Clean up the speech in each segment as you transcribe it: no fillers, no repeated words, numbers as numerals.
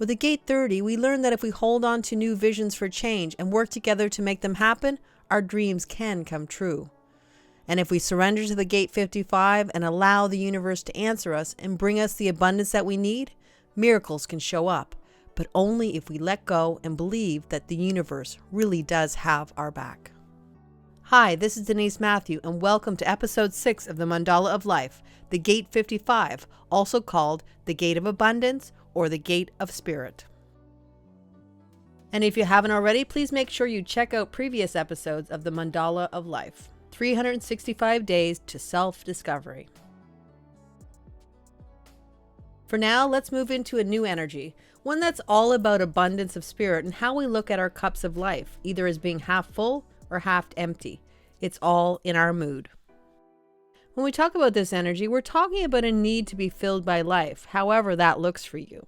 With the Gate 30, we learn that if we hold on to new visions for change and work together to make them happen, our dreams can come true. And if we surrender to the Gate 55 and allow the universe to answer us and bring us the abundance that we need, miracles can show up, but only if we let go and believe that the universe really does have our back. Hi, this is Denise Matthew, and welcome to episode 6 of the Mandala of Life, the Gate 55, also called the Gate of Abundance or the Gate of Spirit. And if you haven't already, please make sure you check out previous episodes of the Mandala of Life, 365 Days to Self-Discovery. For now, let's move into a new energy, one that's all about abundance of spirit and how we look at our cups of life, either as being half full or half empty. It's all in our mood. When we talk about this energy, we're talking about a need to be filled by life, however that looks for you.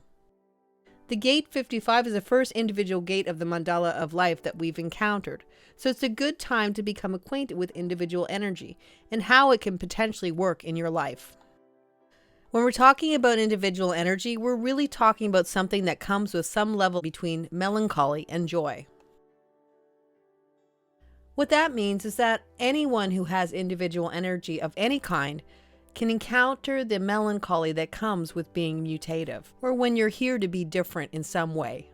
The Gate 55 is the first individual gate of the Mandala of Life that we've encountered, so it's a good time to become acquainted with individual energy and how it can potentially work in your life. When we're talking about individual energy, we're really talking about something that comes with some level between melancholy and joy. What that means is that anyone who has individual energy of any kind can encounter the melancholy that comes with being mutative, or when you're here to be different in some way.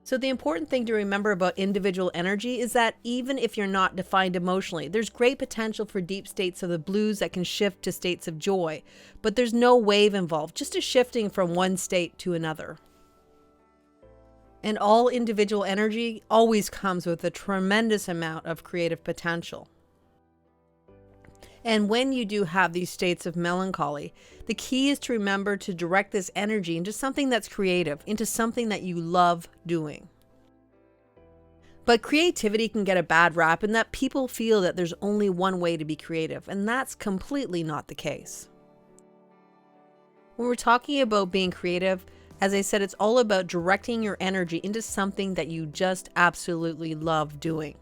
So the important thing to remember about individual energy is that even if you're not defined emotionally, there's great potential for deep states of the blues that can shift to states of joy, but there's no wave involved, just a shifting from one state to another. And all individual energy always comes with a tremendous amount of creative potential. And when you do have these states of melancholy, the key is to remember to direct this energy into something that's creative, into something that you love doing. But creativity can get a bad rap in that people feel that there's only one way to be creative, and that's completely not the case. When we're talking about being creative, as I said, it's all about directing your energy into something that you just absolutely love doing.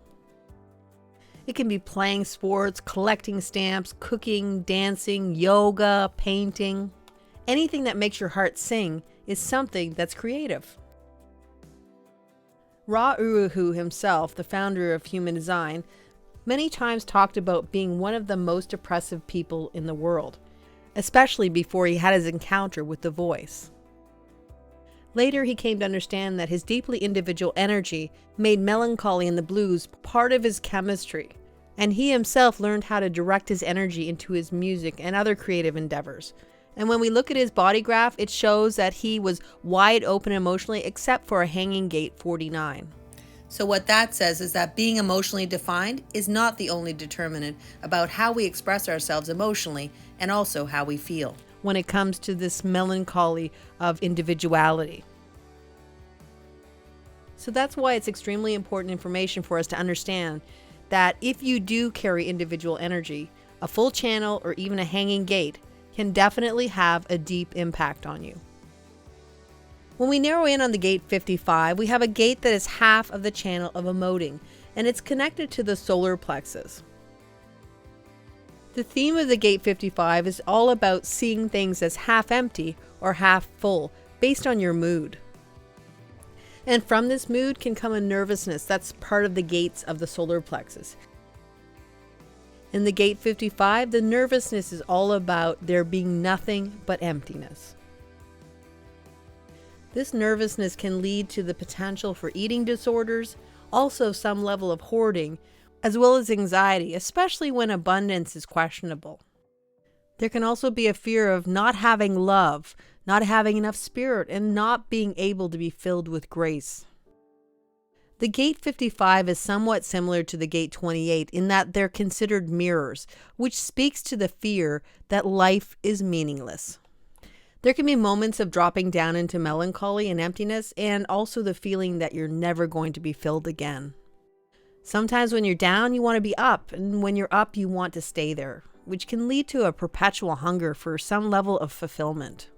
It can be playing sports, collecting stamps, cooking, dancing, yoga, painting. Anything that makes your heart sing is something that's creative. Ra Uru Hu himself, the founder of human design, many times talked about being one of the most oppressive people in the world, especially before he had his encounter with the voice. Later, he came to understand that his deeply individual energy made melancholy and the blues part of his chemistry, and he himself learned how to direct his energy into his music and other creative endeavors. And when we look at his body graph, it shows that he was wide open emotionally except for a hanging gate 49. So what that says is that being emotionally defined is not the only determinant about how we express ourselves emotionally and also how we feel when it comes to this melancholy of individuality. So that's why it's extremely important information for us to understand that if you do carry individual energy, a full channel or even a hanging gate can definitely have a deep impact on you. When we narrow in on the Gate 55, we have a gate that is half of the channel of emoting, and it's connected to the solar plexus. The theme of the Gate 55 is all about seeing things as half empty or half full based on your mood. And from this mood can come a nervousness that's part of the gates of the solar plexus. In the Gate 55, the nervousness is all about there being nothing but emptiness. This nervousness can lead to the potential for eating disorders, also some level of hoarding, as well as anxiety, especially when abundance is questionable. There can also be a fear of not having love, not having enough spirit, and not being able to be filled with grace. The Gate 55 is somewhat similar to the Gate 28 in that they're considered mirrors, which speaks to the fear that life is meaningless. There can be moments of dropping down into melancholy and emptiness, and also the feeling that you're never going to be filled again. Sometimes when you're down, you want to be up, and when you're up, you want to stay there, which can lead to a perpetual hunger for some level of fulfillment.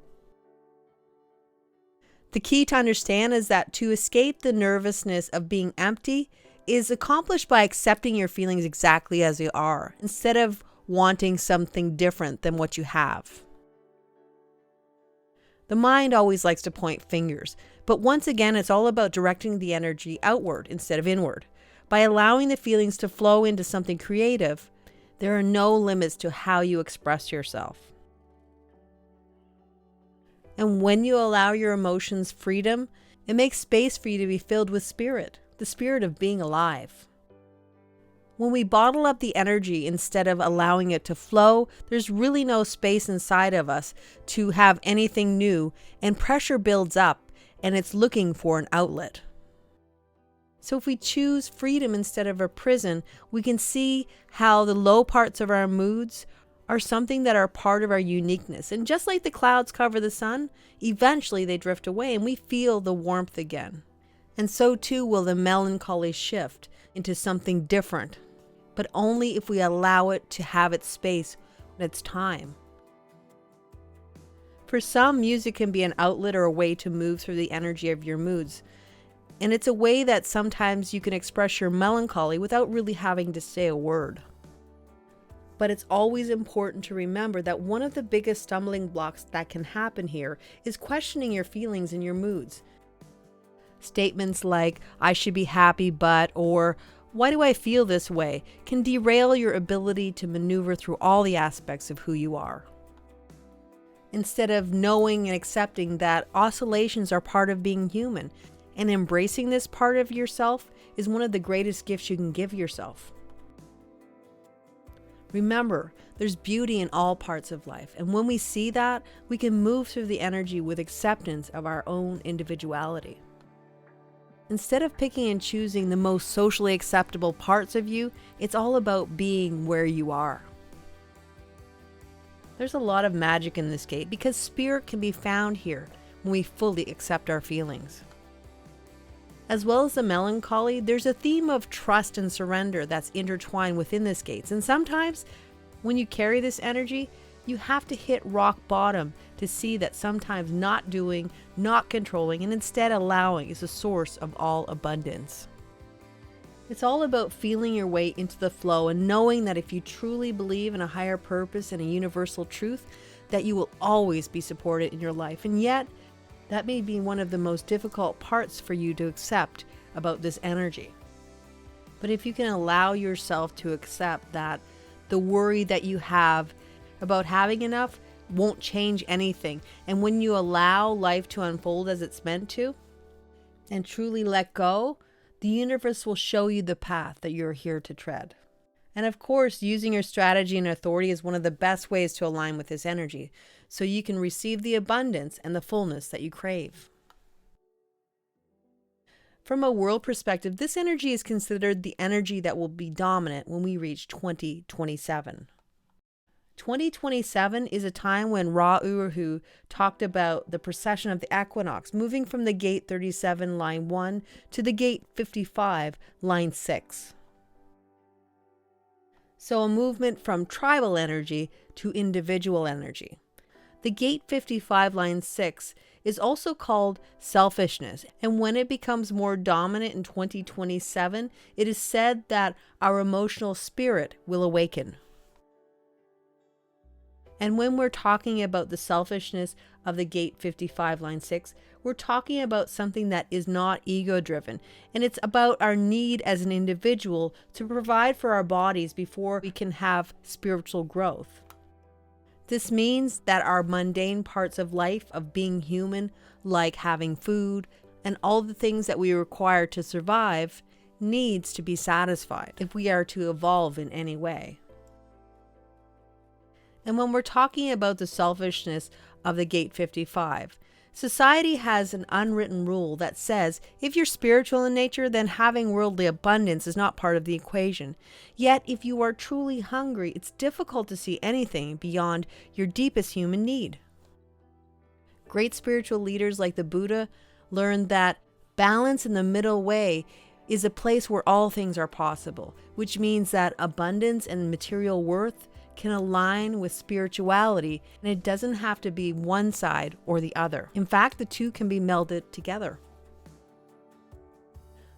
The key to understand is that to escape the nervousness of being empty is accomplished by accepting your feelings exactly as they are, instead of wanting something different than what you have. The mind always likes to point fingers, but once again, it's all about directing the energy outward instead of inward. By allowing the feelings to flow into something creative, there are no limits to how you express yourself. And when you allow your emotions freedom, it makes space for you to be filled with spirit, the spirit of being alive. When we bottle up the energy instead of allowing it to flow, there's really no space inside of us to have anything new, and pressure builds up and it's looking for an outlet. So if we choose freedom instead of a prison, we can see how the low parts of our moods are something that are part of our uniqueness. And just like the clouds cover the sun, eventually they drift away and we feel the warmth again. And so too will the melancholy shift into something different, but only if we allow it to have its space and its time. For some, music can be an outlet or a way to move through the energy of your moods. And it's a way that sometimes you can express your melancholy without really having to say a word. But it's always important to remember that one of the biggest stumbling blocks that can happen here is questioning your feelings and your moods. Statements like, "I should be happy, but," or "Why do I feel this way?" can derail your ability to maneuver through all the aspects of who you are. Instead of knowing and accepting that oscillations are part of being human, and embracing this part of yourself is one of the greatest gifts you can give yourself. Remember, there's beauty in all parts of life, and when we see that, we can move through the energy with acceptance of our own individuality. Instead of picking and choosing the most socially acceptable parts of you, it's all about being where you are. There's a lot of magic in this gate because spirit can be found here when we fully accept our feelings. As well as the melancholy, there's a theme of trust and surrender that's intertwined within this gates. And sometimes when you carry this energy, you have to hit rock bottom to see that sometimes not doing, not controlling, and instead allowing is the source of all abundance. It's all about feeling your way into the flow and knowing that if you truly believe in a higher purpose and a universal truth, that you will always be supported in your life. And yet, that may be one of the most difficult parts for you to accept about this energy. But if you can allow yourself to accept that the worry that you have about having enough won't change anything, and when you allow life to unfold as it's meant to, and truly let go, the universe will show you the path that you're here to tread. And of course, using your strategy and authority is one of the best ways to align with this energy, so you can receive the abundance and the fullness that you crave. From a world perspective, this energy is considered the energy that will be dominant when we reach 2027. 2027 is a time when Ra Uru talked about the precession of the equinox, moving from the gate 37, line 1, to the gate 55, line 6. So a movement from tribal energy to individual energy. The gate 55, line 6 is also called selfishness, and when it becomes more dominant in 2027, it is said that our emotional spirit will awaken. And when we're talking about the selfishness of the gate 55, line 6, we're talking about something that is not ego-driven. And it's about our need as an individual to provide for our bodies before we can have spiritual growth. This means that our mundane parts of life, of being human, like having food and all the things that we require to survive, needs to be satisfied if we are to evolve in any way. And when we're talking about the selfishness of the gate 55, society has an unwritten rule that says if you're spiritual in nature, then having worldly abundance is not part of the equation. Yet, if you are truly hungry, it's difficult to see anything beyond your deepest human need. Great spiritual leaders like the Buddha learned that balance in the middle way is a place where all things are possible, which means that abundance and material worth can align with spirituality, and it doesn't have to be one side or the other. In fact, the two can be melded together.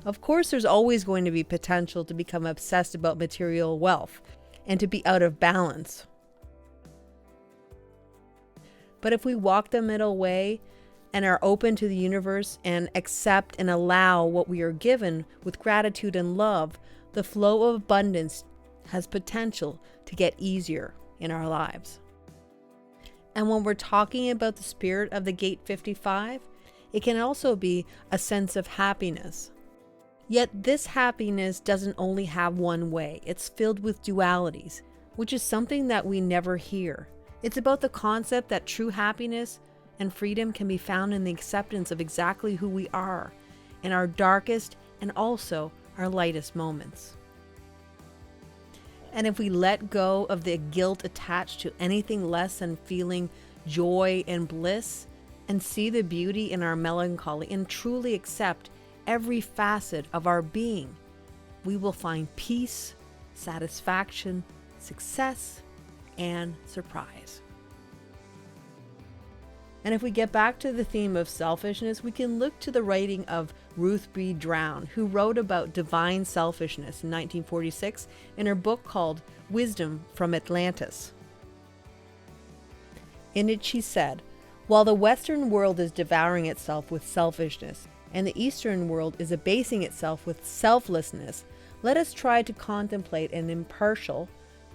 Of course, there's always going to be potential to become obsessed about material wealth and to be out of balance. But if we walk the middle way and are open to the universe and accept and allow what we are given with gratitude and love, the flow of abundance has potential to get easier in our lives. And when we're talking about the spirit of the Gate 55, it can also be a sense of happiness. Yet this happiness doesn't only have one way. It's filled with dualities, which is something that we never hear. It's about the concept that true happiness and freedom can be found in the acceptance of exactly who we are, in our darkest and also our lightest moments. And if we let go of the guilt attached to anything less than feeling joy and bliss, and see the beauty in our melancholy and truly accept every facet of our being, we will find peace, satisfaction, success, and surprise. And if we get back to the theme of selfishness, we can look to the writing of Ruth B. Drown, who wrote about divine selfishness in 1946 in her book called Wisdom from Atlantis. In it she said, "While the Western world is devouring itself with selfishness, and the Eastern world is abasing itself with selflessness, let us try to contemplate an impartial,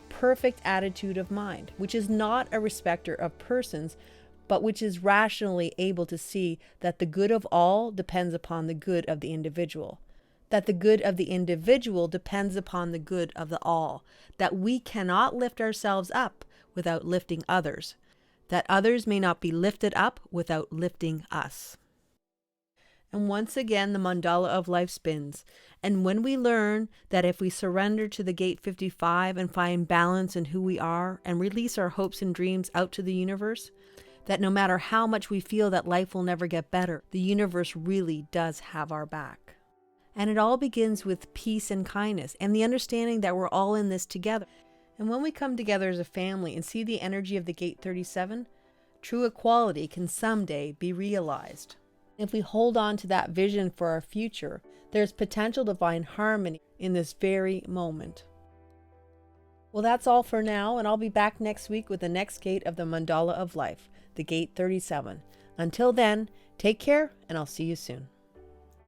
perfect attitude of mind, which is not a respecter of persons, but which is rationally able to see that the good of all depends upon the good of the individual, that the good of the individual depends upon the good of the all, that we cannot lift ourselves up without lifting others, that others may not be lifted up without lifting us." And once again, the mandala of life spins. And when we learn that if we surrender to the Gate 55 and find balance in who we are and release our hopes and dreams out to the universe, that no matter how much we feel that life will never get better, the universe really does have our back. And it all begins with peace and kindness and the understanding that we're all in this together. And when we come together as a family and see the energy of the Gate 37, true equality can someday be realized. If we hold on to that vision for our future, there's potential to find harmony in this very moment. Well, that's all for now, and I'll be back next week with the next gate of the Mandala of Life, the Gate 37. Until then, take care, and I'll see you soon.